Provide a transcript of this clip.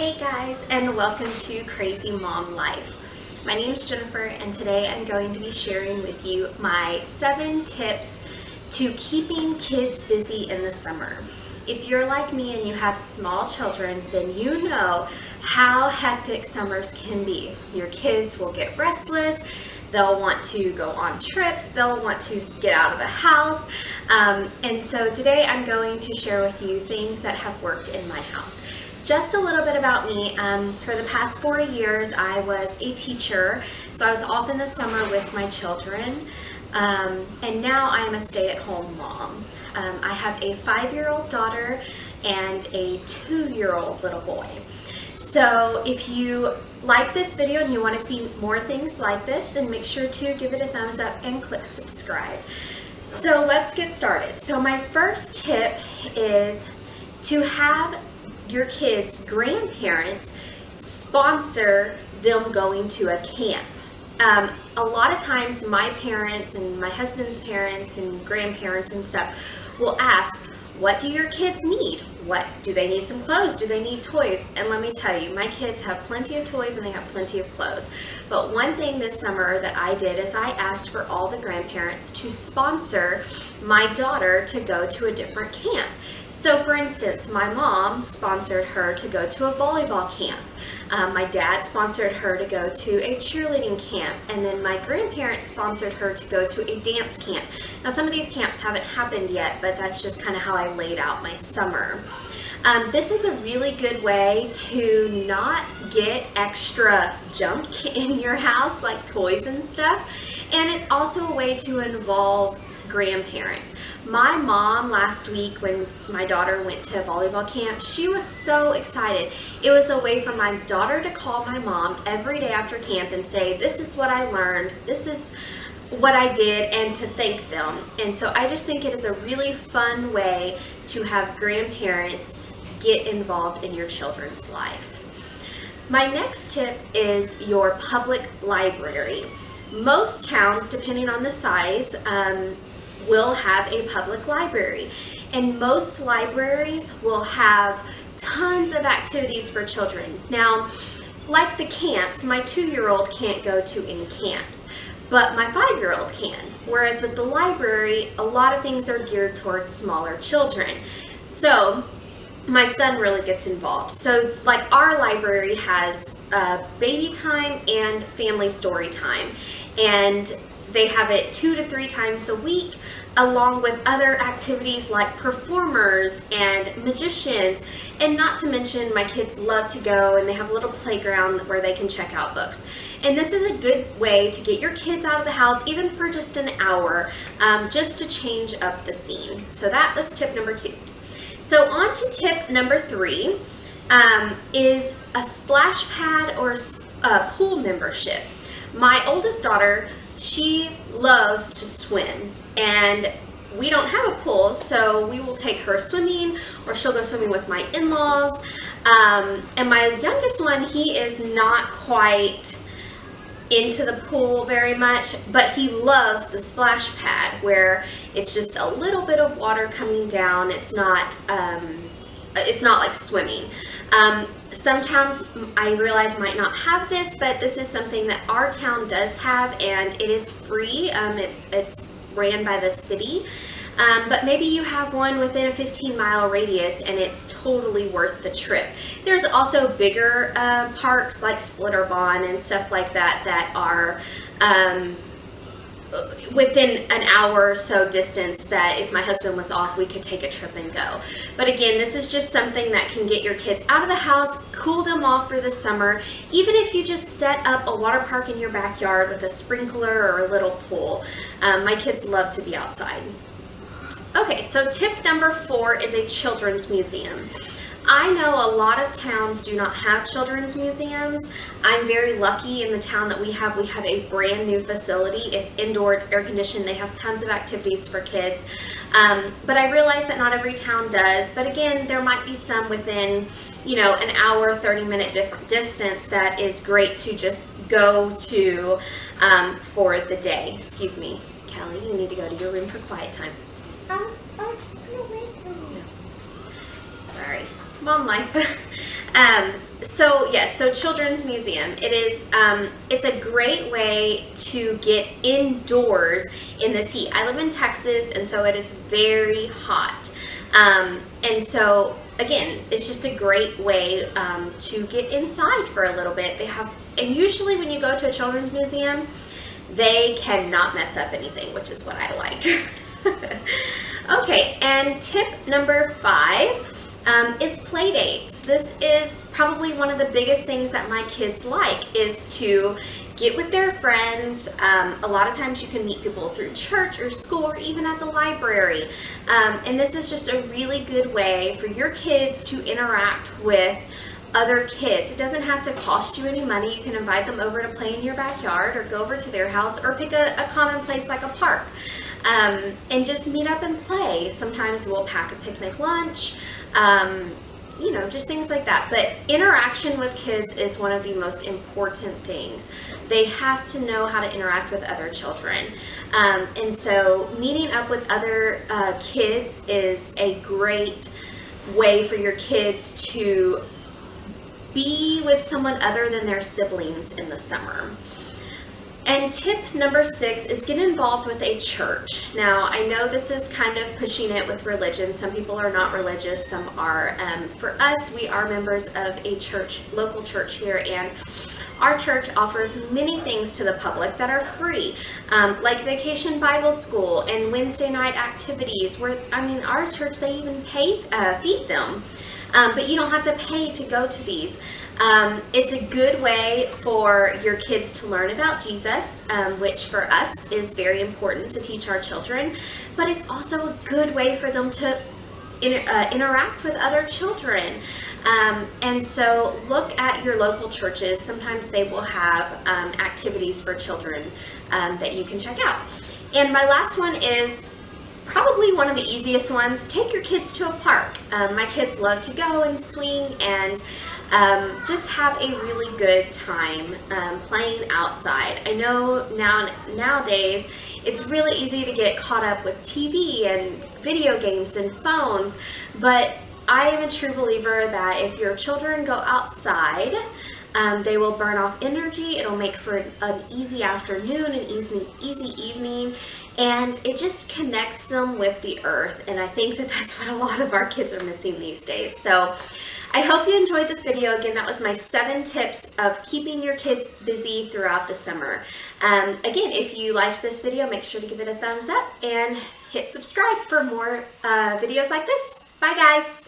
Hey guys, and welcome to Crazy Mom Life. My name is Jennifer, and today I'm going to be sharing with you my 7 tips to keeping kids busy in the summer. If you're like me and you have small children, then you know how hectic summers can be. Your kids will get restless, they'll want to go on trips, they'll want to get out of the house, and so today I'm going to share with you things that have worked in my house. Just a little bit about me. For the past 4 years, I was a teacher, so I was off in the summer with my children, and now I am a stay-at-home mom. I have a 5-year-old daughter and a 2-year-old little boy. So if you like this video and you want to see more things like this, then make sure to give it a thumbs up and click subscribe. So let's get started. So my first tip is to have your kids' grandparents sponsor them going to a camp. A lot of times my parents and my husband's parents and grandparents and stuff will ask, what do your kids need? What do they need? Some clothes? Do they need toys? And let me tell you, my kids have plenty of toys and they have plenty of clothes. But one thing this summer that I did is I asked for all the grandparents to sponsor my daughter to go to a different camp. So for instance, my mom sponsored her to go to a volleyball camp. My dad sponsored her to go to a cheerleading camp, and then my grandparents sponsored her to go to a dance camp. Now some of these camps haven't happened yet, but that's just kind of how I laid out my summer. This is a really good way to not get extra junk in your house, like toys and stuff, and it's also a way to involve grandparents. My mom last week, when my daughter went to volleyball camp, she was so excited. It was a way for my daughter to call my mom every day after camp and say, this is what I learned, this is what I did, and to thank them. And so I just think it is a really fun way to have grandparents get involved in your children's life. My next tip is your public library. Most towns, depending on the size, will have a public library, and most libraries will have tons of activities for children. Now, like the camps, my 2-year-old can't go to any camps, but my 5-year-old can, whereas with the library, a lot of things are geared towards smaller children. So my son really gets involved. So like our library has baby time and family story time, and they have it 2 to 3 times a week, along with other activities like performers and magicians. And not to mention, my kids love to go and they have a little playground where they can check out books. And this is a good way to get your kids out of the house, even for just an hour, just to change up the scene. So that was tip number 2. So on to tip number 3, is a splash pad or a pool membership. My oldest daughter, she loves to swim, and we don't have a pool, so we will take her swimming, or she'll go swimming with my in-laws. And my youngest one, he is not quite into the pool very much, but he loves the splash pad, where it's just a little bit of water coming down. It's not like swimming. Some towns, I realize, might not have this, but this is something that our town does have, and it is free. It's ran by the city, but maybe you have one within a 15-mile radius, and it's totally worth the trip. There's also bigger parks like Slitterbahn and stuff like that that are within an hour or so distance, that if my husband was off, we could take a trip and go. But again, this is just something that can get your kids out of the house, cool them off for the summer, even if you just set up a water park in your backyard with a sprinkler or a little pool. My kids love to be outside. Okay, so tip number 4 is a children's museum. I know a lot of towns do not have children's museums. I'm very lucky in the town that we have a brand new facility. It's indoor, it's air conditioned, they have tons of activities for kids. But I realize that not every town does. But again, there might be some within, an hour, 30-minute different distance that is great to just go to for the day. Excuse me, Callie, you need to go to your room for quiet time. I was just gonna wait for you. Sorry. Mom life. So Children's Museum. It is, it's a great way to get indoors in this heat. I live in Texas, and so it is very hot. And so again, it's just a great way to get inside for a little bit. And usually when you go to a children's museum, they cannot mess up anything, which is what I like. Okay, and tip number 5 is play dates. This is probably one of the biggest things that my kids like, is to get with their friends. A lot of times you can meet people through church or school or even at the library. And this is just a really good way for your kids to interact with other kids. It doesn't have to cost you any money. You can invite them over to play in your backyard, or go over to their house, or pick a common place like a park, and just meet up and play. Sometimes we'll pack a picnic lunch, just things like that. But interaction with kids is one of the most important things. They have to know how to interact with other children. And so meeting up with other kids is a great way for your kids to be with someone other than their siblings in the summer. And tip number 6 is get involved with a church. Now, I know this is kind of pushing it with religion. Some people are not religious, some are. For us, we are members of a church, local church here, and our church offers many things to the public that are free, like Vacation Bible School and Wednesday night activities, where, our church, they even feed them. But you don't have to pay to go to these. It's a good way for your kids to learn about Jesus, which for us is very important to teach our children, but it's also a good way for them to interact with other children. And so look at your local churches. Sometimes they will have activities for children that you can check out. And my last one is probably one of the easiest ones. Take your kids to a park. My kids love to go and swing and just have a really good time playing outside. I know nowadays it's really easy to get caught up with TV and video games and phones, but I am a true believer that if your children go outside, they will burn off energy. It'll make for an easy afternoon, an easy evening, and it just connects them with the earth. And I think that that's what a lot of our kids are missing these days. So I hope you enjoyed this video. Again, that was my 7 tips of keeping your kids busy throughout the summer. Again, if you liked this video, make sure to give it a thumbs up and hit subscribe for more videos like this. Bye, guys.